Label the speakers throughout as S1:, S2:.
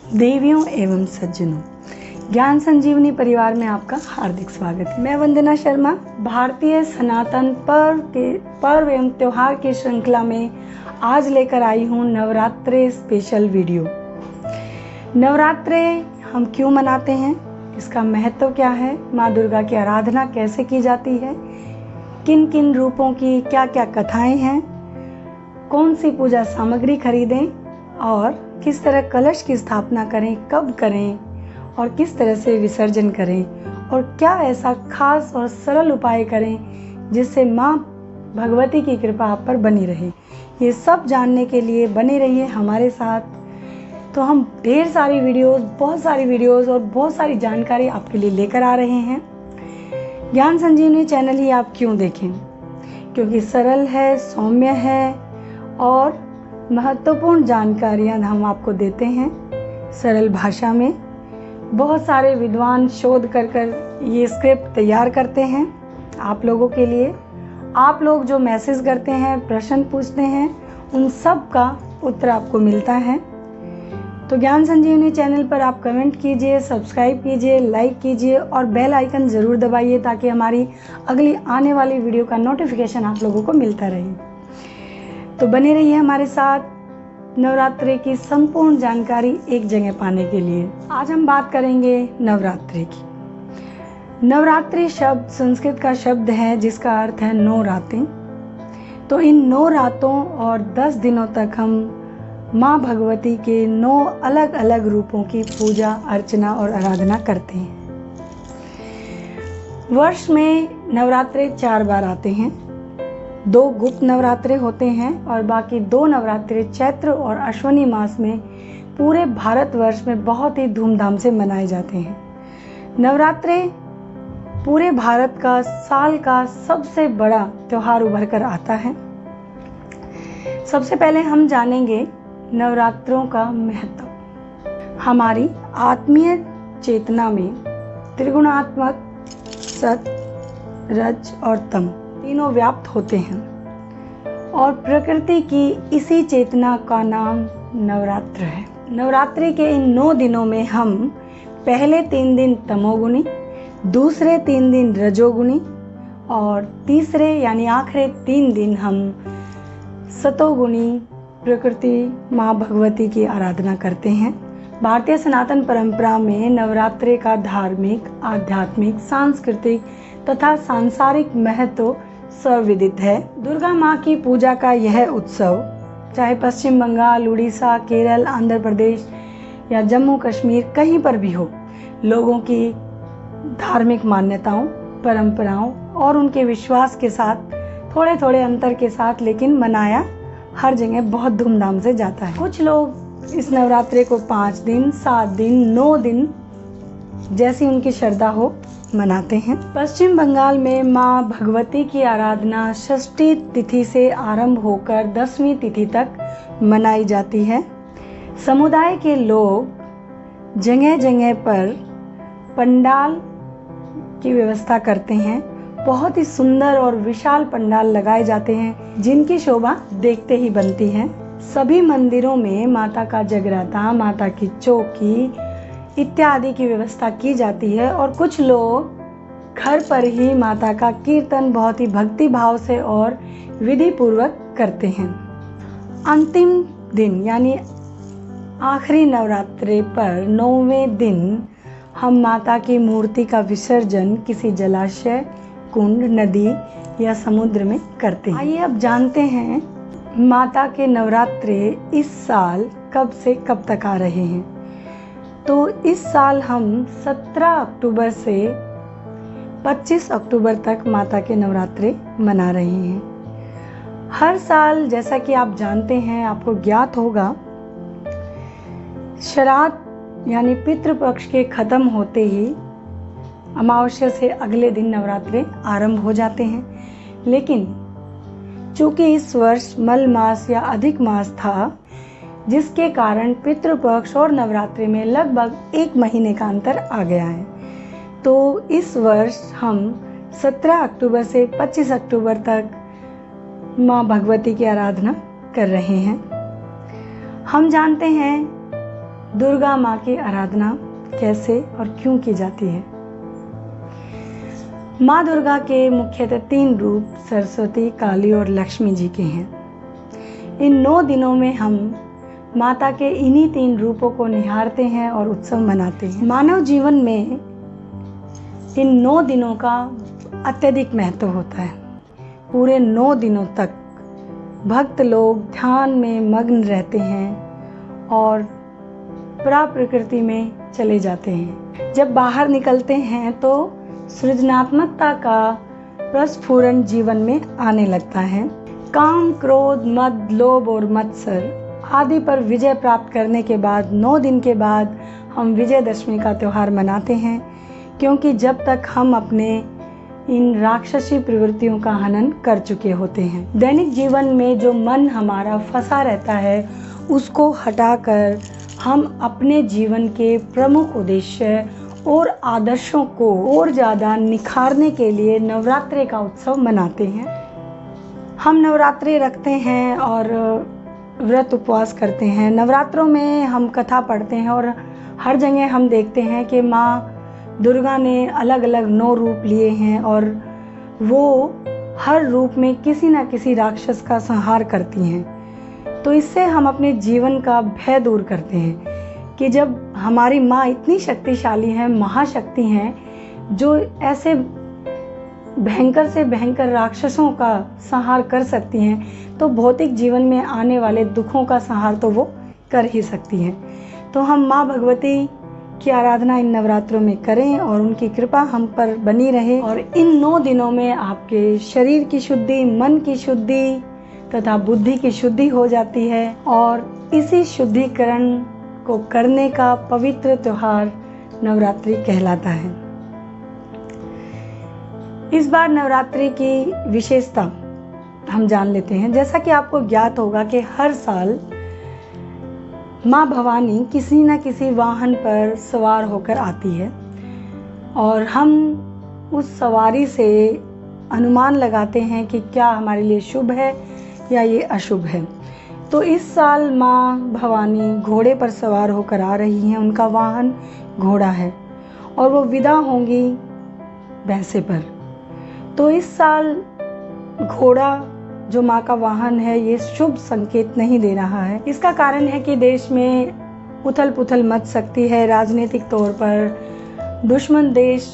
S1: देवियों एवं सज्जनों, ज्ञान संजीवनी परिवार में आपका हार्दिक स्वागत है। मैं वंदना शर्मा भारतीय सनातन पर्व एवं त्योहार की श्रृंखला में आज लेकर आई हूँ नवरात्रे स्पेशल वीडियो। नवरात्रे हम क्यों मनाते हैं, इसका महत्व क्या है, माँ दुर्गा की आराधना कैसे की जाती है, किन किन रूपों की क्या क्या कथाएं हैं, कौन सी पूजा सामग्री खरीदें और किस तरह कलश की स्थापना करें, कब करें और किस तरह से विसर्जन करें, और क्या ऐसा खास और सरल उपाय करें जिससे माँ भगवती की कृपा आप पर बनी रहे। ये सब जानने के लिए बने रहिए हमारे साथ। तो हम ढेर सारी वीडियोस, बहुत सारी वीडियोस और बहुत सारी जानकारी आपके लिए लेकर आ रहे हैं। ज्ञान संजीवनी चैनल ही आप क्यों देखें, क्योंकि सरल है, सौम्य है और महत्वपूर्ण जानकारियां हम आपको देते हैं सरल भाषा में। बहुत सारे विद्वान शोध कर ये स्क्रिप्ट तैयार करते हैं आप लोगों के लिए। आप लोग जो मैसेज करते हैं, प्रश्न पूछते हैं, उन सब का उत्तर आपको मिलता है। तो ज्ञान संजीवनी चैनल पर आप कमेंट कीजिए, सब्सक्राइब कीजिए, लाइक कीजिए और बेल आइकन ज़रूर दबाइए ताकि हमारी अगली आने वाली वीडियो का नोटिफिकेशन आप लोगों को मिलता रहे। तो बने रहिए हमारे साथ नवरात्रि की संपूर्ण जानकारी एक जगह पाने के लिए। आज हम बात करेंगे नवरात्रि की। नवरात्रि शब्द संस्कृत का शब्द है जिसका अर्थ है 9 रातें। तो इन 9 रातों और 10 दिनों तक हम माँ भगवती के 9 अलग अलग रूपों की पूजा अर्चना और आराधना करते हैं। वर्ष में नवरात्रे 4 बार आते हैं। 2 गुप्त नवरात्रे होते हैं और बाकी 2 नवरात्रे चैत्र और अश्विनी मास में पूरे भारतवर्ष में बहुत ही धूमधाम से मनाए जाते हैं। नवरात्रे पूरे भारत का साल का सबसे बड़ा त्योहार उभर कर आता है। सबसे पहले हम जानेंगे नवरात्रों का महत्व। हमारी आत्मीय चेतना में त्रिगुणात्मक सत, रज और तम तीनों व्याप्त होते हैं और प्रकृति की इसी चेतना का नाम नवरात्र है। नवरात्रि के इन 9 दिनों में हम पहले 3 दिन तमोगुणी, दूसरे 3 दिन रजोगुणी और तीसरे यानी आखिरी 3 दिन हम सतोगुणी प्रकृति माँ भगवती की आराधना करते हैं। भारतीय सनातन परंपरा में नवरात्रि का धार्मिक, आध्यात्मिक, सांस्कृतिक तथा सांसारिक महत्व सर्वविदित है। दुर्गा माँ की पूजा का यह उत्सव चाहे पश्चिम बंगाल, उड़ीसा, केरल, आंध्र प्रदेश या जम्मू कश्मीर कहीं पर भी हो, लोगों की धार्मिक मान्यताओं, परंपराओं और उनके विश्वास के साथ थोड़े थोड़े अंतर के साथ लेकिन मनाया हर जगह बहुत धूमधाम से जाता है। कुछ लोग इस नवरात्रि को 5 दिन, 7 दिन, 9 दिन जैसी उनकी श्रद्धा हो मनाते हैं। पश्चिम बंगाल में माँ भगवती की आराधना षष्ठी तिथि से आरंभ होकर 10वीं तिथि तक मनाई जाती है। समुदाय के लोग जगह जगह पर पंडाल की व्यवस्था करते हैं। बहुत ही सुंदर और विशाल पंडाल लगाए जाते हैं जिनकी शोभा देखते ही बनती है। सभी मंदिरों में माता का जगराता, माता की चौकी इत्यादि की व्यवस्था की जाती है और कुछ लोग घर पर ही माता का कीर्तन बहुत ही भक्ति भाव से और विधि पूर्वक करते हैं। अंतिम दिन यानी आखिरी नवरात्रि पर 9वें दिन हम माता की मूर्ति का विसर्जन किसी जलाशय, कुंड, नदी या समुद्र में करते हैं। आइए अब जानते हैं माता के नवरात्रे इस साल कब से कब तक आ रहे हैं। तो इस साल हम 17 अक्टूबर से 25 अक्टूबर तक माता के नवरात्रे मना रहे हैं। हर साल जैसा कि आप जानते हैं, आपको ज्ञात होगा, श्राद्ध यानी पितृपक्ष के खत्म होते ही अमावस्या से अगले दिन नवरात्रे आरंभ हो जाते हैं। लेकिन चूंकि इस वर्ष मल मास या अधिक मास था, जिसके कारण पितृपक्ष और नवरात्रि में लगभग 1 महीने का अंतर आ गया है। तो इस वर्ष हम 17 अक्टूबर से 25 अक्टूबर तक माँ भगवती की आराधना कर रहे हैं। हम जानते हैं दुर्गा माँ की आराधना कैसे और क्यों की जाती है। माँ दुर्गा के मुख्यतः 3 रूप सरस्वती, काली और लक्ष्मी जी के हैं। इन 9 दिनों में हम माता के इन्हीं 3 रूपों को निहारते हैं और उत्सव मनाते हैं। मानव जीवन में इन 9 दिनों का अत्यधिक महत्व होता है। पूरे 9 दिनों तक भक्त लोग ध्यान में मग्न रहते हैं और प्रकृति में चले जाते हैं। जब बाहर निकलते हैं तो सृजनात्मकता का प्रस्फुरन जीवन में आने लगता है। काम, क्रोध, मद, लोभ और मत्सर आदि पर विजय प्राप्त करने के बाद 9 दिन के बाद हम विजयदशमी का त्यौहार मनाते हैं, क्योंकि जब तक हम अपने इन राक्षसी प्रवृत्तियों का हनन कर चुके होते हैं। दैनिक जीवन में जो मन हमारा फंसा रहता है उसको हटाकर हम अपने जीवन के प्रमुख उद्देश्य और आदर्शों को और ज़्यादा निखारने के लिए नवरात्रि का उत्सव मनाते हैं। हम नवरात्रि रखते हैं और व्रत उपवास करते हैं। नवरात्रों में हम कथा पढ़ते हैं और हर जगह हम देखते हैं कि माँ दुर्गा ने अलग अलग 9 रूप लिए हैं और वो हर रूप में किसी न किसी राक्षस का संहार करती हैं। तो इससे हम अपने जीवन का भय दूर करते हैं कि जब हमारी माँ इतनी शक्तिशाली हैं, महाशक्ति हैं, जो ऐसे भयंकर से भयंकर राक्षसों का संहार कर सकती हैं, तो भौतिक जीवन में आने वाले दुखों का संहार तो वो कर ही सकती हैं। तो हम माँ भगवती की आराधना इन नवरात्रों में करें और उनकी कृपा हम पर बनी रहे। और इन 9 दिनों में आपके शरीर की शुद्धि, मन की शुद्धि तथा बुद्धि की शुद्धि हो जाती है और इसी शुद्धिकरण को करने का पवित्र त्योहार नवरात्रि कहलाता है। इस बार नवरात्रि की विशेषता हम जान लेते हैं। जैसा कि आपको ज्ञात होगा कि हर साल माँ भवानी किसी न किसी वाहन पर सवार होकर आती है और हम उस सवारी से अनुमान लगाते हैं कि क्या हमारे लिए शुभ है या ये अशुभ है। तो इस साल माँ भवानी घोड़े पर सवार होकर आ रही हैं। उनका वाहन घोड़ा है और वो विदा होंगी भैंसे पर। तो इस साल घोड़ा जो माँ का वाहन है ये शुभ संकेत नहीं दे रहा है। इसका कारण है कि देश में उथल पुथल मच सकती है। राजनीतिक तौर पर दुश्मन देश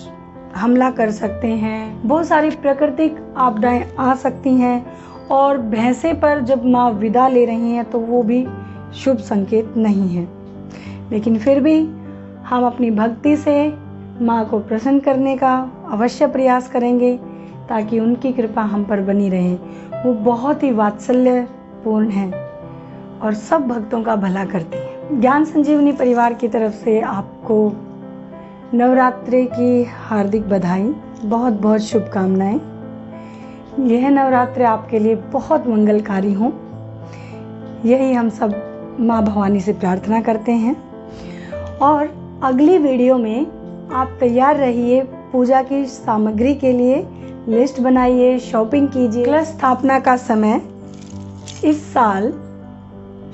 S1: हमला कर सकते हैं, बहुत सारी प्राकृतिक आपदाएं आ सकती हैं और भैंसे पर जब माँ विदा ले रही हैं तो वो भी शुभ संकेत नहीं है। लेकिन फिर भी हम अपनी भक्ति से माँ को प्रसन्न करने का अवश्य प्रयास करेंगे ताकि उनकी कृपा हम पर बनी रहे। वो बहुत ही वात्सल्यपूर्ण है और सब भक्तों का भला करती है। ज्ञान संजीवनी परिवार की तरफ से आपको नवरात्रि की हार्दिक बधाई, बहुत बहुत शुभकामनाएं। यह नवरात्रि आपके लिए बहुत मंगलकारी हो, यही हम सब माँ भवानी से प्रार्थना करते हैं। और अगली वीडियो में आप तैयार रहिए पूजा की सामग्री के लिए। लिस्ट बनाइए, शॉपिंग कीजिए। कलश स्थापना का समय इस साल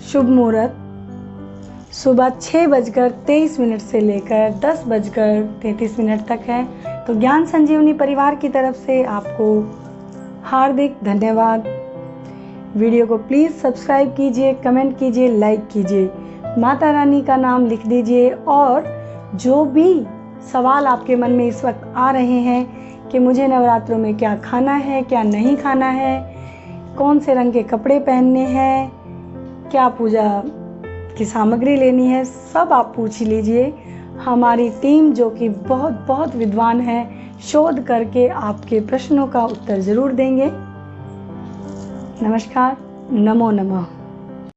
S1: शुभ मुहूर्त सुबह 6:23 से लेकर 10:33 तक है। तो ज्ञान संजीवनी परिवार की तरफ से आपको हार्दिक धन्यवाद। वीडियो को प्लीज़ सब्सक्राइब कीजिए, कमेंट कीजिए, लाइक कीजिए, माता रानी का नाम लिख दीजिए। और जो भी सवाल आपके मन में इस वक्त आ रहे हैं कि मुझे नवरात्रों में क्या खाना है, क्या नहीं खाना है, कौन से रंग के कपड़े पहनने हैं, क्या पूजा की सामग्री लेनी है, सब आप पूछ लीजिए। हमारी टीम जो कि बहुत बहुत विद्वान है, शोध करके आपके प्रश्नों का उत्तर ज़रूर देंगे। नमस्कार, नमो नमः।